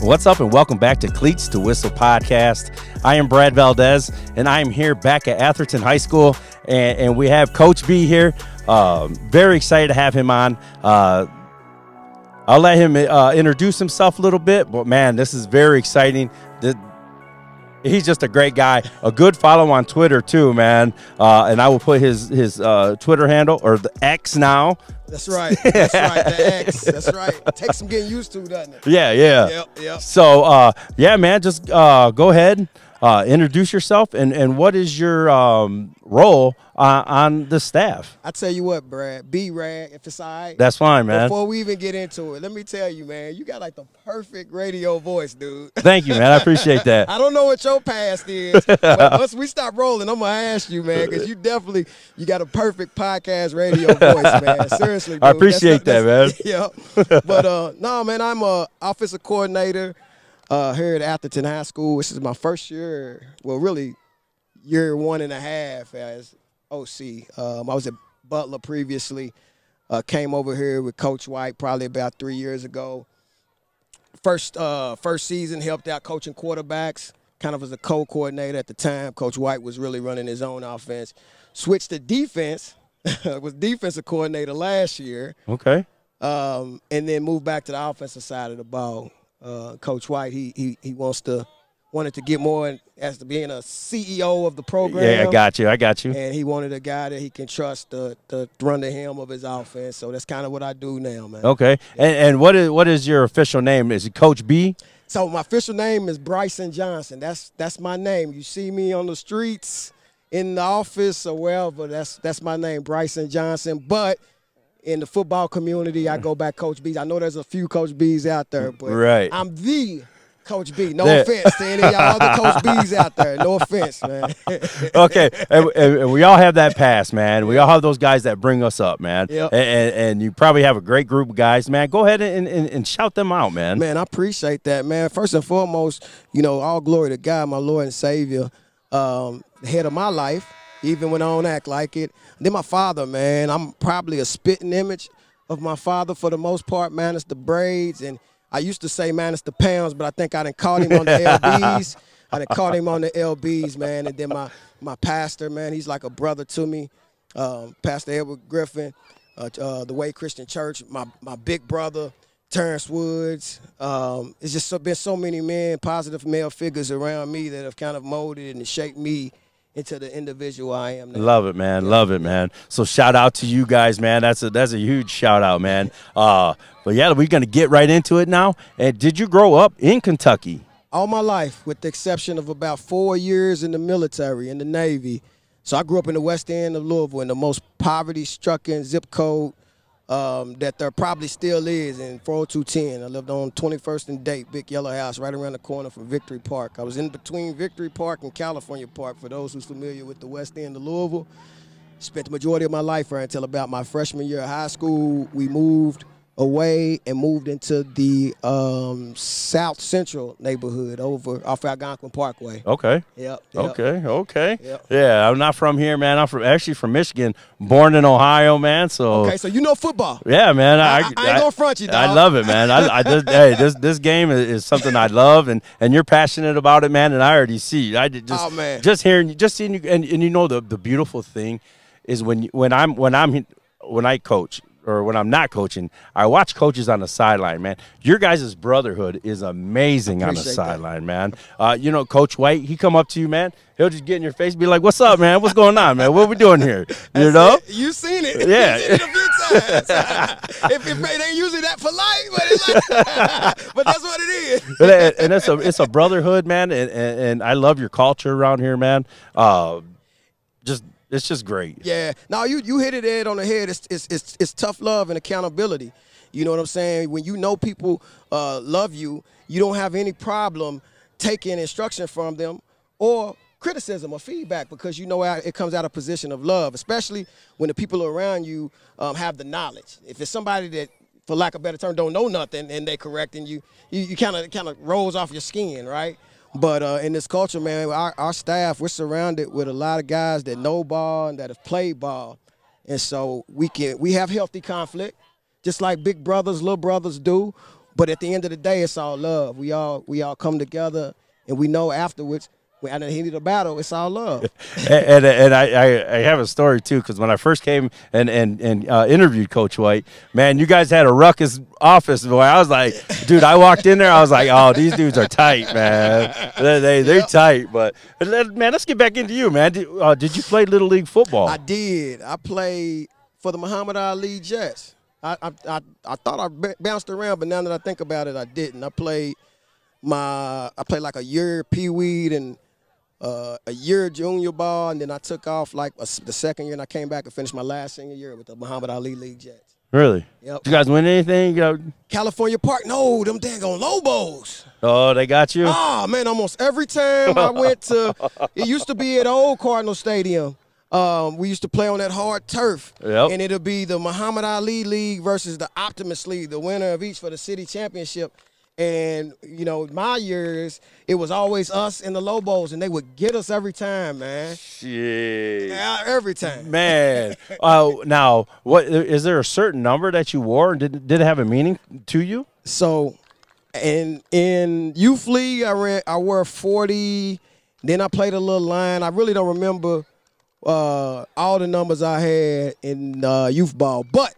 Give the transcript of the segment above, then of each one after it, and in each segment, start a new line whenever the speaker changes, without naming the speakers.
What's up, and welcome back to Cleats to Whistle podcast. I am Brad Valdez, and I am here back at Atherton High School, and we have Coach B here. Very excited to have him on. I'll let him introduce himself a little bit, but man, this is very exciting. He's just a great guy, a good follow on Twitter too, man. And I will put his Twitter handle, or the X now.
That's right. That's right. The X. That's right. It takes some getting used to, doesn't it?
Yeah, yeah.
Yep.
So, yeah, man, just go ahead, introduce yourself, and what is your role on the staff?
I tell you what, Brad, B-Rad, if it's all right.
That's fine, man.
Before we even get into it, let me tell you, man, you got like the perfect radio voice, dude.
Thank you, man. I appreciate that.
I don't know what your past is, but once we stop rolling, I'm going to ask you, man, because you got a perfect podcast radio voice, man. Seriously, dude.
I appreciate that, man.
Yeah. But, no, man, I'm a offensive coordinator here at Atherton High School. This is my first year, well, really year 1.5 as OC. I was at Butler previously. Came over here with Coach White probably about 3 years ago. First season, helped out coaching quarterbacks, kind of as a co-coordinator at the time. Coach White was really running his own offense. Switched to defense, was defensive coordinator last year.
Okay.
And then moved back to the offensive side of the ball. Coach White, he wanted to get more as to being a CEO of the program.
Yeah, I got you.
And he wanted a guy that he can trust to run the helm of his offense. So that's kind of what I do now, man.
Okay. Yeah. And what is your official name? Is it Coach B?
So my official name is Bryson Johnson. That's my name. You see me on the streets, in the office, or wherever, that's my name, Bryson Johnson. But in the football community, I go back Coach B's. I know there's a few Coach B's out there, but
right.
I'm the Coach B. No offense to any of y'all other Coach B's out there. No offense, man.
Okay, and we all have that past, man. We all have those guys that bring us up, man.
Yep.
And you probably have a gread group of guys, man. Go ahead and shout them out, man.
Man, I appreciate that, man. First and foremost, all glory to God, my Lord and Savior, the head of my life, even when I don't act like it. Then my father, man. I'm probably a spitting image of my father for the most part, man. It's the braids, and I used to say minus the pounds, but I think I done caught him on the LBs. I done caught him on the LBs, man. And then my pastor, man, he's like a brother to me. Pastor Edward Griffin, the Way Christian Church, my big brother, Terrence Woods. It's just been so many men, positive male figures around me that have kind of molded and shaped me into the individual I am now.
Love it, man. Yeah. Love it, man. So shout out to you guys, man. That's a huge shout out, man. But yeah, we're gonna get right into it now. And did you grow up in Kentucky?
All my life, with the exception of about 4 years in the military, in the Navy. So I grew up in the West End of Louisville, in the most poverty-stricken zip code that there probably still is, in 40210. I lived on 21st and Date, big yellow house right around the corner from Victory Park. I was in between Victory Park and California Park, for those who's familiar with the West End of Louisville. Spent the majority of my life there until about my freshman year of high school. We moved away and moved into the South Central neighborhood over off Algonquin Parkway.
Okay.
Yep.
Okay.
Yep.
Yeah, I'm not from here, man. I'm actually from Michigan, born in Ohio, man. So
okay, so you know football.
Yeah, man.
I ain't gonna front you, dog.
I love it, man. This game is something I love, and you're passionate about it, man. And I already see. Just seeing you, and you know the beautiful thing is when I coach, or when I'm not coaching, I watch coaches on the sideline, man. Your guys' brotherhood is amazing on the sideline, man. Coach White, he come up to you, man. He'll just get in your face and be like, "What's up, man? What's going on, man? What we doing here?" You know?
You've seen it.
Yeah.
You've seen it a few times. if it ain't usually that polite, but it's like, but that's what it is.
And it's a brotherhood, man. And I love your culture around here, man. It's just great.
Yeah. No, you hit it dead on the head. It's tough love and accountability. You know what I'm saying? When you know people love you, you don't have any problem taking instruction from them or criticism or feedback, because you know it comes out of a position of love, especially when the people around you have the knowledge. If it's somebody that, for lack of a better term, don't know nothing and they correcting you, you kind of rolls off your skin, right? But in this culture, man, our staff, we're surrounded with a lot of guys that know ball and that have played ball. And so we have healthy conflict, just like big brothers, little brothers do. But at the end of the day, it's all love. We all come together, and we know afterwards, at the heat of the battle, it's all love.
and I have a story too, because when I first came and interviewed Coach White, man, you guys had a ruckus office. Boy, I was like, dude, I walked in there, I was like, oh, these dudes are tight, man. They're tight. But man, let's get back into you, man. Did you play Little League football?
I did. I played for the Muhammad Ali Jets. I thought I bounced around, but now that I think about it, I didn't. I played like a year Pee-wee and a year junior ball, and then I took off like the second year, and I came back and finished my last senior year with the Muhammad Ali League Jets.
Really?
Yep.
Did you guys win anything?
California Park? No, them dang on Lobos.
Oh, they got you?
Oh, man, almost every time I went to – it used to be at old Cardinal Stadium. We used to play on that hard turf, and it'll be the Muhammad Ali League versus the Optimus League, the winner of each for the city championship. And, you know, my years, it was always us and the Lobos, and they would get us every time, man.
Shit.
Yeah, every time.
Man. Now, what is there a certain number that you wore? Did it have a meaning to you?
So, in youth league, I wore 40. Then I played a little line. I really don't remember all the numbers I had in youth ball. But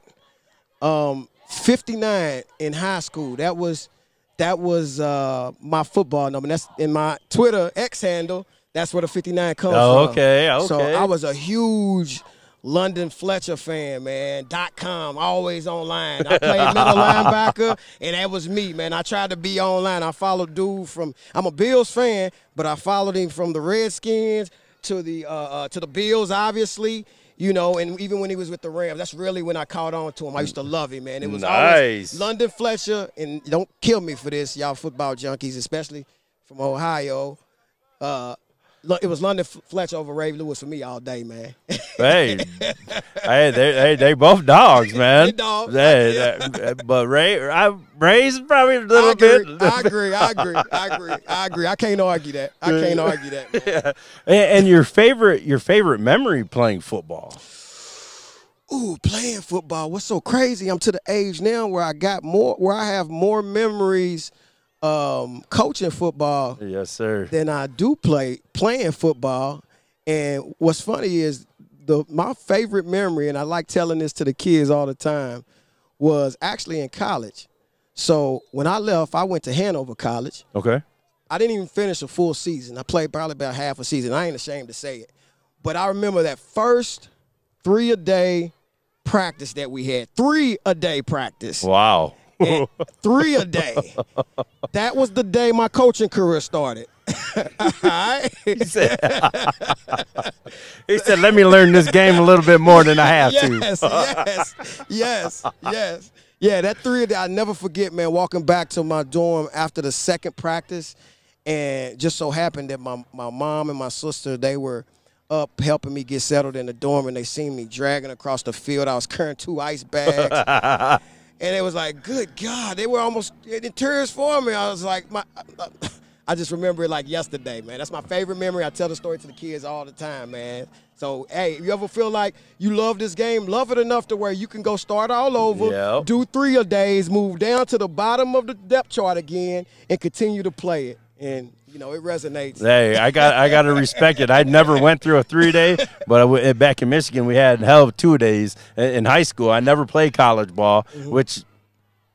59 in high school, that was my football number. That's in my Twitter X handle. That's where the 59 comes from.
Okay.
So I was a huge London Fletcher fan, man. .com, always online. I played middle linebacker, and that was me, man. I tried to be online. I followed dude from – I'm a Bills fan, but I followed him from the Redskins to the Bills, obviously. You know, and even when he was with the Rams, that's really when I caught on to him. I used to love him, man. It was always London Fletcher, and don't kill me for this, y'all football junkies, especially from Ohio. It was London Fletcher over Ray Lewis for me all day, man.
Hey, they both dogs, man.
They dogs.
But Ray's probably a little bit.
I agree. I can't argue that. Man.
Yeah. And your favorite memory playing football?
Ooh, playing football. What's so crazy? I'm to the age now where I have more memories coaching football,
yes, sir,
than I do playing football. And what's funny is my favorite memory, and I like telling this to the kids all the time, was actually in college. So when I left, I went to Hanover College.
Okay.
I didn't even finish a full season. I played probably about half a season. I ain't ashamed to say it. But I remember that first 3-a-day practice that we had. 3-a-day practice.
Wow.
3 a day. That was the day my coaching career started.
He said, let me learn this game a little bit more than I have
to. Yes. Yeah, that 3 a day, I'll never forget, man, walking back to my dorm after the second practice, and just so happened that my mom and my sister, they were up helping me get settled in the dorm, and they seen me dragging across the field. I was carrying 2 ice bags. And it was like, good God, they were almost in tears for me. I was like, I just remember it like yesterday, man. That's my favorite memory. I tell the story to the kids all the time, man. So, hey, if you ever feel like you love this game, love it enough to where you can go start all over, do 3-a-days, move down to the bottom of the depth chart again, and continue to play it. And you know, it resonates.
Hey, I got to respect it. I never went through a 3-day, but back in Michigan, we had hell of 2 days in high school. I never played college ball, which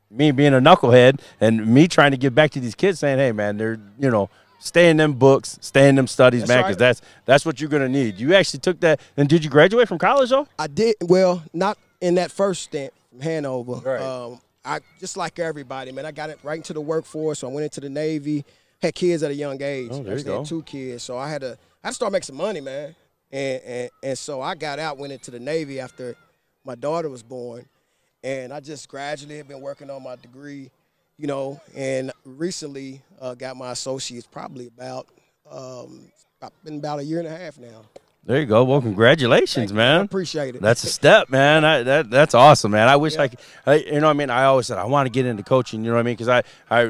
me being a knucklehead and me trying to get back to these kids saying, hey, man, they're, you know, stay in them books, stay in them studies, man, because that's what you're going to need. You actually took that. And did you graduate from college, though?
I did. Well, not in that first stint from Hanover.
Right.
I just like everybody, man, I got it right into the workforce, so I went into the Navy. Had kids at a young age.
Oh, there you go.
Had 2 kids, so I had to start making some money, man. And so I got out, went into the Navy after my daughter was born, and I just gradually have been working on my degree, you know, and recently got my associates probably about been about a year and a half now.
There you go. Well, congratulations, man.
I appreciate it.
That's a step, man. That's awesome, man. I wish you know what I mean? I always said I want to get into coaching, you know what I mean? Because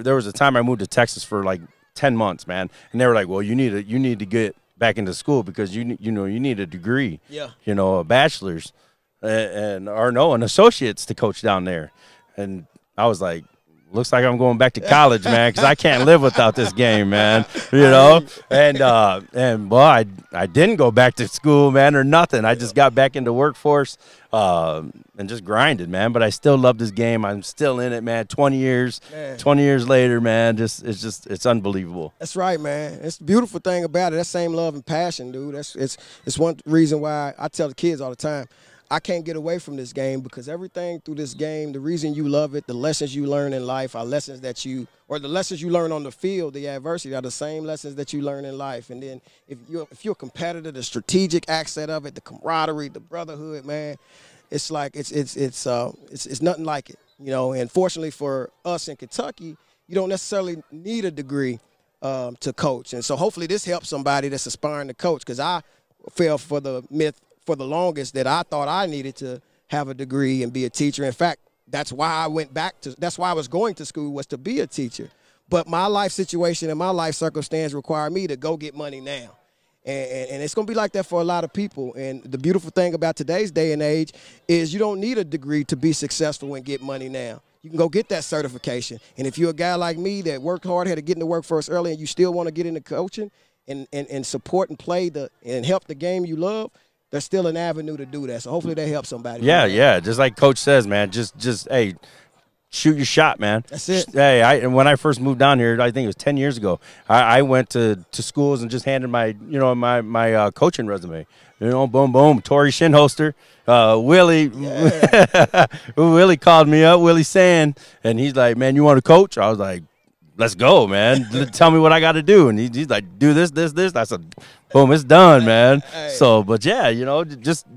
there was a time I moved to Texas for like 10 months, man. And they were like, well, you need to get back into school because you need a degree.
Yeah.
You know, a bachelor's an associate's to coach down there. And I was like, looks like I'm going back to college, man, because I can't live without this game, man. You know, and well, I didn't go back to school, man, or nothing. I just got back into workforce and just grinded, man. But I still love this game. I'm still in it, man. 20 years later, man. It's unbelievable.
That's right, man. It's the beautiful thing about it. That same love and passion, dude. It's one reason why I tell the kids all the time, I can't get away from this game, because everything through this game, the reason you love it, the lessons you learn in life are lessons that the lessons you learn on the field, the adversity, are the same lessons that you learn in life. And then if you're a competitor, the strategic aspect of it, the camaraderie, the brotherhood, man, it's like it's nothing like it, you know. And fortunately for us in Kentucky, you don't necessarily need a degree to coach. And so hopefully this helps somebody that's aspiring to coach, because I fell for the myth for the longest that I thought I needed to have a degree and be a teacher. In fact, that's why I was going to school, was to be a teacher. But my life situation and my life circumstance require me to go get money now. And it's going to be like that for a lot of people. And the beautiful thing about today's day and age is you don't need a degree to be successful and get money now. You can go get that certification. And if you're a guy like me that worked hard, had to get into workforce early, and you still want to get into coaching and support and play and help the game you love, there's still an avenue to do that. So hopefully that helps somebody.
Yeah, yeah. Just like Coach says, man, just hey, shoot your shot, man.
That's it.
Hey, when I first moved down here, I think it was 10 years ago, I went to schools and just handed my coaching resume. You know, boom, boom. Tori Shinholster, Willie, Willie called me up, Willie Sand, and he's like, man, you want to coach? I was like, let's go, man. Tell me what I got to do. And he's like, do this. I said, boom, it's done, man. Hey. So, but yeah, you know, just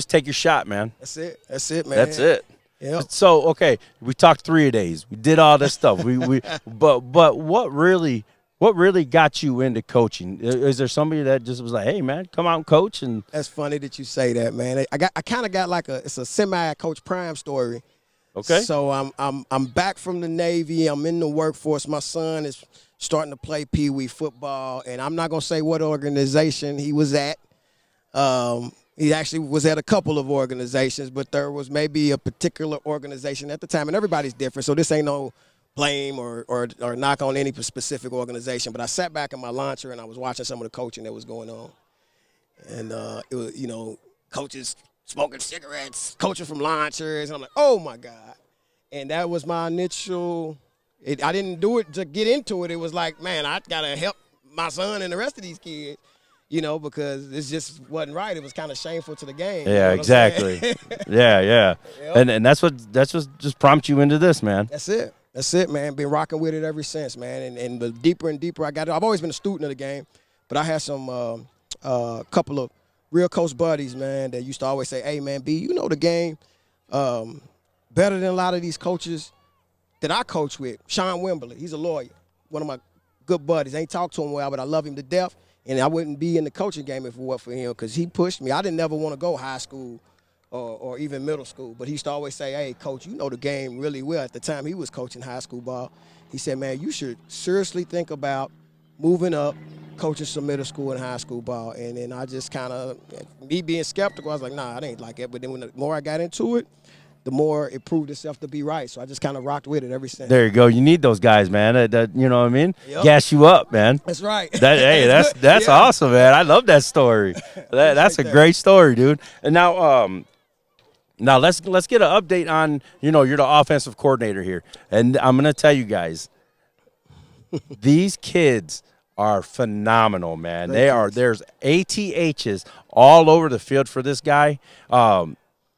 take your shot, man.
That's it, man.
That's it.
Yep.
So, okay, we talked 3-a-days. We did all this stuff. But what really got you into coaching? Is there somebody that just was like, hey, man, come out and coach? And
that's funny that you say that, man. I kind of got like it's a semi-Coach Prime story.
Okay.
So I'm back from the Navy. I'm in the workforce. My son is starting to play Pee Wee football, and I'm not gonna say what organization he was at. He actually was at a couple of organizations, but there was maybe a particular organization at the time, and everybody's different. So this ain't no blame or knock on any specific organization. But I sat back in my launcher and I was watching some of the coaching that was going on, and it was, you know, coaches smoking cigarettes, coaching from launchers. And I'm like, oh, my God. And that was my initial I didn't do it to get into it. It was like, man, I got to help my son and the rest of these kids, you know, because it just wasn't right. It was kind of shameful to the game.
Yeah, you know exactly. yeah. Yep. And that's what just prompted you into this, man.
That's it, man. Been rocking with it ever since, man. And the deeper and deeper I got it. I've always been a student of the game, but I had some couple of real coach buddies, man, that used to always say, hey, man, B, you know the game better than a lot of these coaches that I coach with. Sean Wimberly, he's a lawyer, one of my good buddies. I ain't talked to him well, but I love him to death, and I wouldn't be in the coaching game if it weren't for him, because he pushed me. I didn't never want to go high school or even middle school, but he used to always say, hey, coach, you know the game really well. At the time he was coaching high school ball, he said, man, you should seriously think about moving up, coaching some middle school and high school ball. And then I just kind of, me being skeptical, I was like, nah, it ain't like that. But then the more I got into it, the more it proved itself to be right. So I just kind of rocked with it ever since.
There you go. You need those guys, man. That you know what I mean? Yep. Gas you up, man.
That's right.
Hey, that's yeah. Awesome, man. I love that story. That's a great story, dude. And now let's get an update on, you know, you're the offensive coordinator here. And I'm going to tell you guys, these kids are phenomenal, man. There's ATHs all over the field for this guy.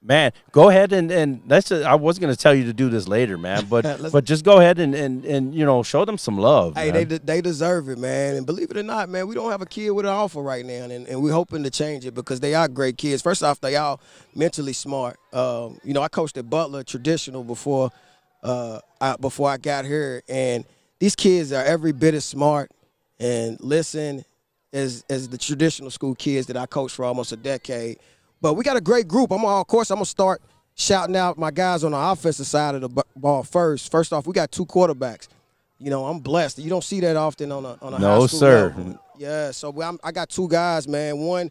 Man, go ahead and that's I was going to tell you to do this later, man, but just go ahead and you know, show them some love.
Hey,
man.
they deserve it, man. And believe it or not, man, we don't have a kid with an offer right now, and we're hoping to change it because they are great kids. First off, they all mentally smart. You know, I coached at Butler traditional before I got here, and these kids are every bit as smart and listen as the traditional school kids that I coached for almost a decade. But we got a great group. Of course, I'm going to start shouting out my guys on the offensive side of the ball first. First off, we got 2 quarterbacks. You know, I'm blessed. You don't see that often on a high school
No, sir.
level. Yeah, so I got 2 guys, man. One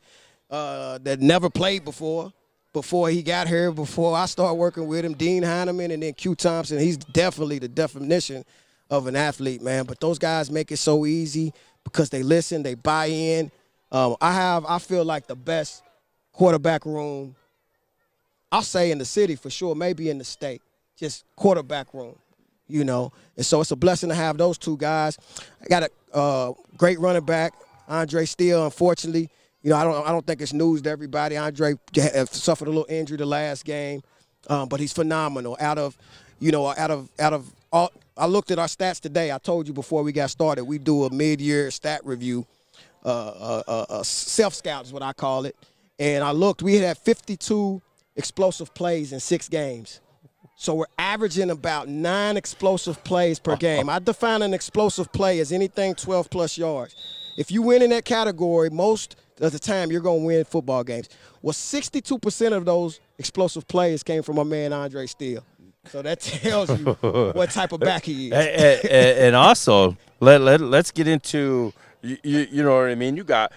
that never played before, before he got here, before I started working with him, Dean Heineman and then Q Thompson. He's definitely the definition of an athlete, man. But those guys make it so easy because they listen, they buy in. I feel like the best quarterback room, I'll say in the city for sure, maybe in the state, just quarterback room, you know. And so it's a blessing to have those two guys. I got a great running back, Andre Steele. Unfortunately, you know, I don't think it's news to everybody. Andre suffered a little injury the last game, but he's phenomenal. Out of all, I looked at our stats today. I told you before we got started, we do a mid-year stat review, self-scout is what I call it. And I looked, we had 52 explosive plays in 6 games. So we're averaging about 9 explosive plays per game. I define an explosive play as anything 12-plus yards. If you win in that category, most of the time you're going to win football games. Well, 62% of those explosive plays came from my man Andre Steele. So that tells you what type of back he is.
And also, let's get into you know what I mean. You got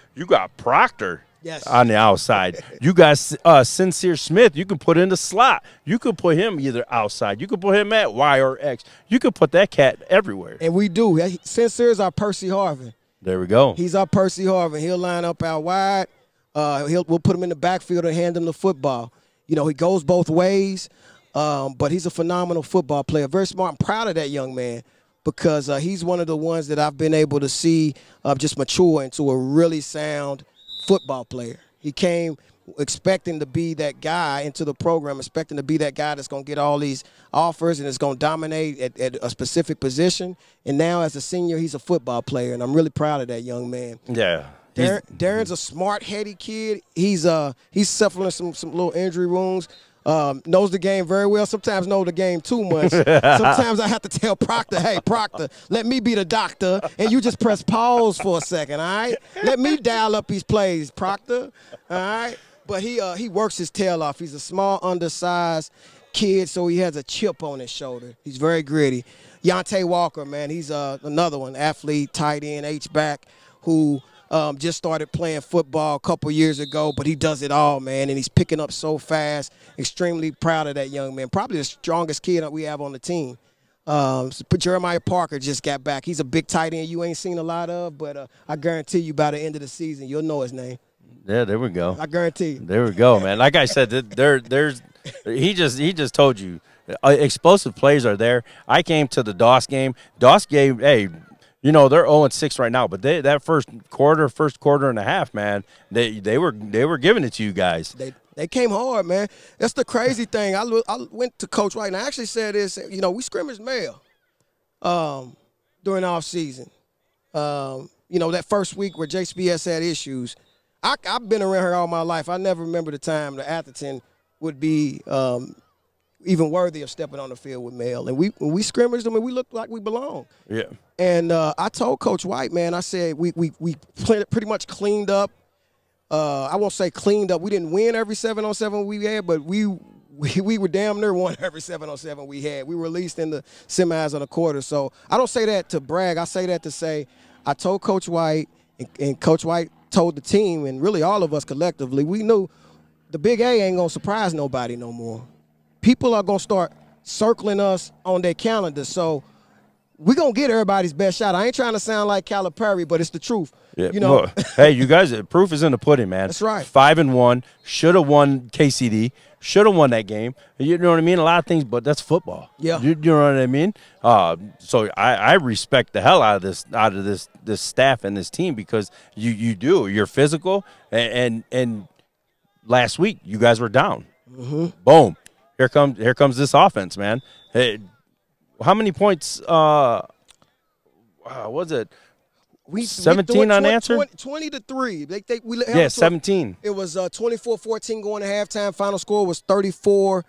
Proctor.
Yes.
On the outside. You got Sincere Smith. You can put in the slot. You could put him either outside. You could put him at Y or X. You could put that cat everywhere.
And we do. Sincere is our Percy Harvin.
There we go.
He's our Percy Harvin. He'll line up out wide. We'll put him in the backfield and hand him the football. You know, he goes both ways, but he's a phenomenal football player. Very smart. I'm proud of that young man because he's one of the ones that I've been able to see just mature into a really sound football player. He came expecting to be that guy into the program, expecting to be that guy that's going to get all these offers and is going to dominate at a specific position. And now as a senior, he's a football player, and I'm really proud of that young man.
Yeah.
Darren's a smart, heady kid. He's suffering some little injury wounds. Knows the game very well. Sometimes knows the game too much. Sometimes I have to tell Proctor, hey, Proctor, let me be the doctor, and you just press pause for a second, all right? Let me dial up these plays, Proctor, all right? But he works his tail off. He's a small, undersized kid, so he has a chip on his shoulder. He's very gritty. Yante Walker, man, he's another one, athlete, tight end, H-back, who just started playing football a couple years ago, but he does it all, man, and he's picking up so fast. Extremely proud of that young man. Probably the strongest kid that we have on the team. Jeremiah Parker just got back. He's a big tight end you ain't seen a lot of, but I guarantee you by the end of the season you'll know his name.
Yeah, there we go.
I guarantee you.
There we go, man. Like I said, he just told you explosive plays are there. I came to the Doss game. Doss game, hey, you know, they're 0-6 right now, but that first quarter and a half, man, they were giving it to you guys.
They came hard, man. That's the crazy thing. I went to Coach White, and I actually said this, you know, we scrimmaged Male during off season. You know, that first week where JCBS had issues. I've been around here all my life. I never remember the time that Atherton would be even worthy of stepping on the field with Male. And when we scrimmaged them, and we looked like we belonged.
Yeah.
And I told Coach White, man, I said we pretty much cleaned up. I won't say cleaned up. We didn't win every 7-on-7 we had, but we were damn near won every 7-on-7 we had. We were released in the semis on the quarter. So I don't say that to brag. I say that to say I told Coach White, and Coach White told the team, and really all of us collectively, we knew the Big A ain't going to surprise nobody no more. People are going to start circling us on their calendar. So we're going to get everybody's best shot. I ain't trying to sound like Calipari, but it's the truth.
Yeah.
You know?
Well, hey, you guys, proof is in the pudding, man.
That's right.
5-1, should have won KCD, should have won that game. You know what I mean? A lot of things, but that's football.
Yeah.
You know what I mean? So I respect the hell out of this staff and this team because you do. You're physical, and last week you guys were down.
Mm-hmm.
Boom. Here comes this offense, man. Hey, how many points was it? 17 unanswered?
20-3.
Yeah, 17.
It was 24-14 going to halftime. Final score was 34-24,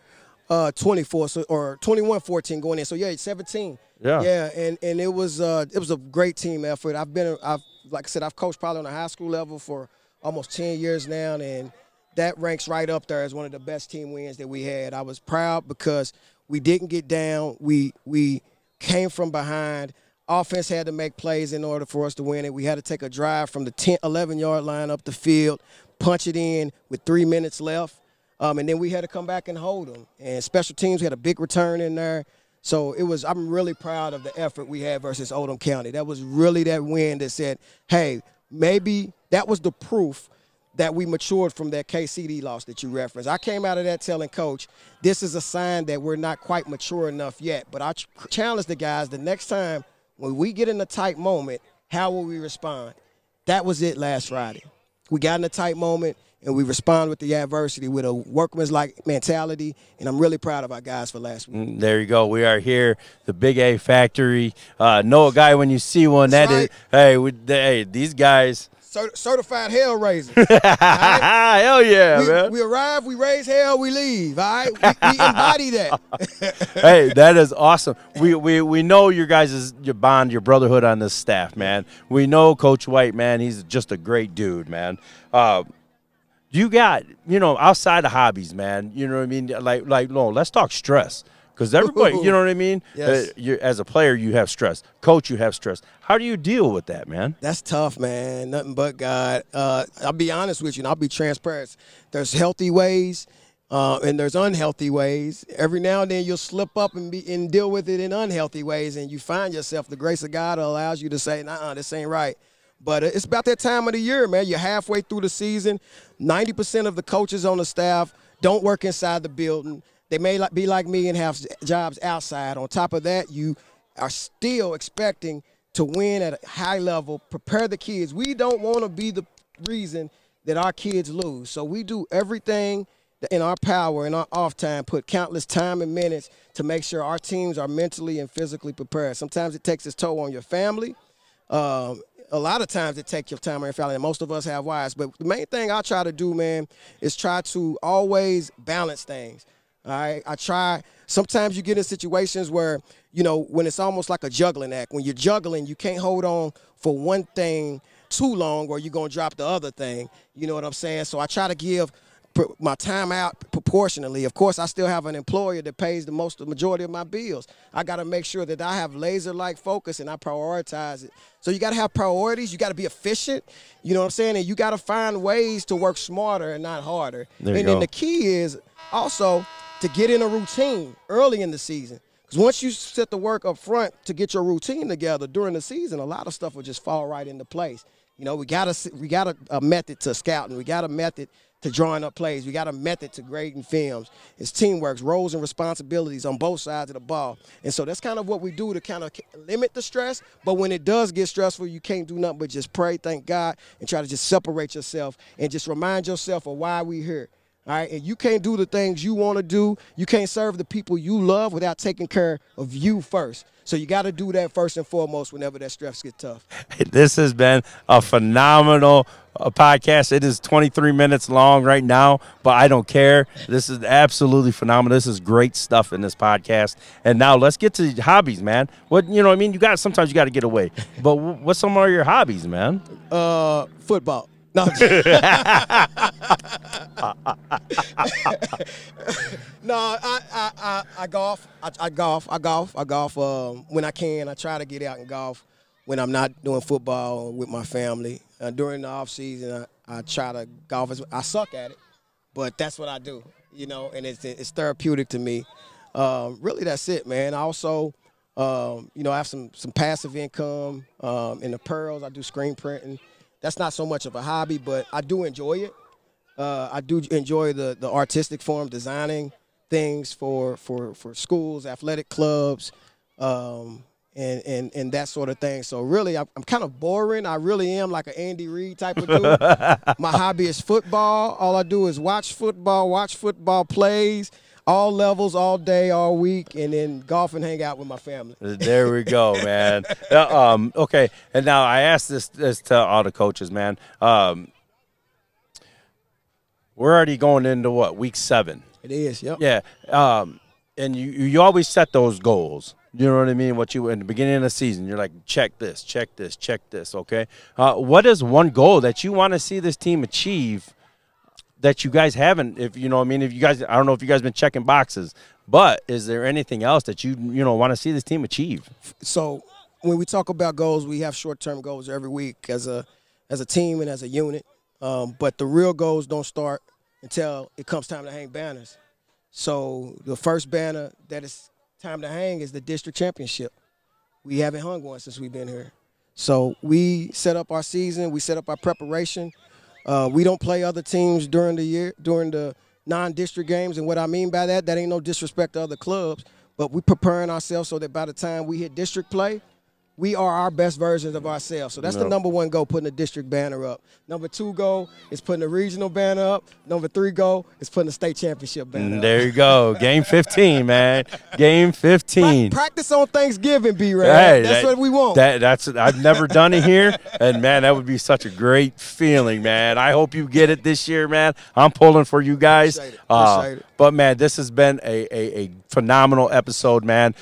or 21-14 going in. So yeah, 17.
Yeah.
Yeah, and it was a great team effort. Like I said, I've coached probably on a high school level for almost 10 years now, and that ranks right up there as one of the best team wins that we had. I was proud because we didn't get down. We came from behind. Offense had to make plays in order for us to win it. We had to take a drive from the 11-yard line up the field, punch it in with 3 minutes left. And then we had to come back and hold them. And special teams had a big return in there. So I'm really proud of the effort we had versus Oldham County. That was really that win that said, hey, maybe that was the proof that we matured from that KCD loss that you referenced. I came out of that telling Coach, this is a sign that we're not quite mature enough yet. But I challenge the guys the next time when we get in a tight moment, how will we respond? That was it last Friday. We got in a tight moment, and we respond with the adversity with a workman's-like mentality, and I'm really proud of our guys for last week.
There you go. We are here, the Big A Factory. Know a guy when you see one.
That's
that
right.
is, hey, these guys.
Certified hell raisers.
Right? Hell yeah, man.
We arrive, we raise hell, we leave. All right, we embody that.
Hey, that is awesome. We know your bond, your brotherhood on this staff, man. We know Coach White, man. He's just a great dude, man. You got, outside of hobbies, man. You know what I mean? Like, no, let's talk stress. Because everybody, you know what I mean?
Yes.
As a player, you have stress. Coach, you have stress. How do you deal with that, man?
That's tough, man. Nothing but God. I'll be honest with you, and I'll be transparent. There's healthy ways, and there's unhealthy ways. Every now and then you'll slip up and deal with it in unhealthy ways, and you find yourself, the grace of God allows you to say, nah, this ain't right. But it's about that time of the year, man. You're halfway through the season. 90% of the coaches on the staff don't work inside the building. They may be like me and have jobs outside. On top of that, you are still expecting to win at a high level, prepare the kids. We don't want to be the reason that our kids lose. So we do everything in our power, in our off time, put countless time and minutes to make sure our teams are mentally and physically prepared. Sometimes it takes its toll on your family. A lot of times it takes your time on your family, and most of us have wives. But the main thing I try to do, man, is try to always balance things. All right, I try. Sometimes you get in situations where, when it's almost like a juggling act. When you're juggling, you can't hold on for one thing too long or you're going to drop the other thing. You know what I'm saying? So I try to give my time out proportionally. Of course, I still have an employer that pays the majority of my bills. I got to make sure that I have laser-like focus and I prioritize it. So you got to have priorities. You got to be efficient. You know what I'm saying? And you got to find ways to work smarter and not harder. Then the key is also to get in a routine early in the season. Because once you set the work up front to get your routine together during the season, a lot of stuff will just fall right into place. We got a method to scouting. We got a method to drawing up plays. We got a method to grading films. It's teamwork, roles and responsibilities on both sides of the ball. And so that's kind of what we do to kind of limit the stress. But when it does get stressful, you can't do nothing but just pray, thank God, and try to just separate yourself and just remind yourself of why we're here. All right, and you can't do the things you want to do. You can't serve the people you love without taking care of you first. So you got to do that first and foremost whenever that stress gets tough.
This has been a phenomenal podcast. It is 23 minutes long right now, but I don't care. This is absolutely phenomenal. This is great stuff in this podcast. And now let's get to hobbies, man. Sometimes you got to get away. But what's some of your hobbies, man?
Football. No, no, I golf. I golf when I can. I try to get out and golf when I'm not doing football with my family. During the off season, I try to golf. I suck at it, but that's what I do. And it's therapeutic to me. Really, that's it, man. I also, I have some passive income in the pearls. I do screen printing. That's not so much of a hobby, but I do enjoy it. I do enjoy the artistic form, designing things for schools, athletic clubs, and that sort of thing. So really, I'm kind of boring. I really am like an Andy Reid type of dude. My hobby is football. All I do is watch football plays, all levels, all day, all week, and then golf and hang out with my family.
There we go, man. Okay, and now I asked this to all the coaches, man. We're already going into what, week 7?
It is, yep.
Yeah, and you always set those goals. You know what I mean? In the beginning of the season, you're like, check this, check this, check this. Okay, what is one goal that you want to see this team achieve that you guys haven't? If you know what I mean, I don't know if you guys been checking boxes, but is there anything else that you want to see this team achieve?
So when we talk about goals, we have short-term goals every week as a team and as a unit. But the real goals don't start until it comes time to hang banners. So the first banner that it's time to hang is the district championship. We haven't hung one since we've been here. So we set up our season. We set up our preparation. We don't play other teams during the year, during the non-district games. And what I mean by that ain't no disrespect to other clubs, but we're preparing ourselves so that by the time we hit district play, we are our best versions of ourselves. So that's the number one goal, putting the district banner up. Number 2 goal is putting the regional banner up. Number 3 goal is putting the state championship banner up.
There you go. Game 15, man. Game 15.
Practice on Thanksgiving, B-Ray.
Hey,
that's what we want.
I've never done it here, and, man, that would be such a great feeling, man. I hope you get it this year, man. I'm pulling for you guys.
Appreciate it.
But, man, this has been a phenomenal episode, man.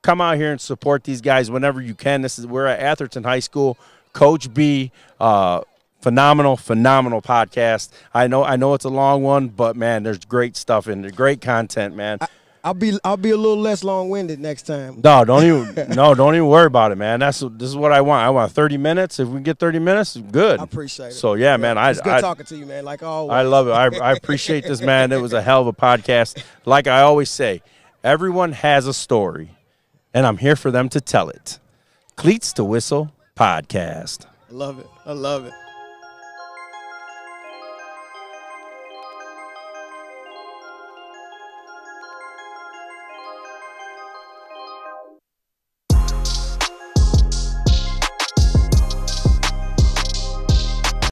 Come out here and support these guys whenever you can. We're at Atherton High School. Coach B, phenomenal podcast. I know it's a long one, but, man, there's great stuff in there, great content, man.
I'll be a little less long-winded next time.
No, don't even worry about it, man. This is what I want. I want 30 minutes. If we get 30 minutes, good.
I appreciate it.
So yeah, man,
it's good talking to you, man. Like always.
I love it. I appreciate this, man. It was a hell of a podcast. Like I always say, everyone has a story, and I'm here for them to tell it. Cleats to Whistle podcast.
I love it.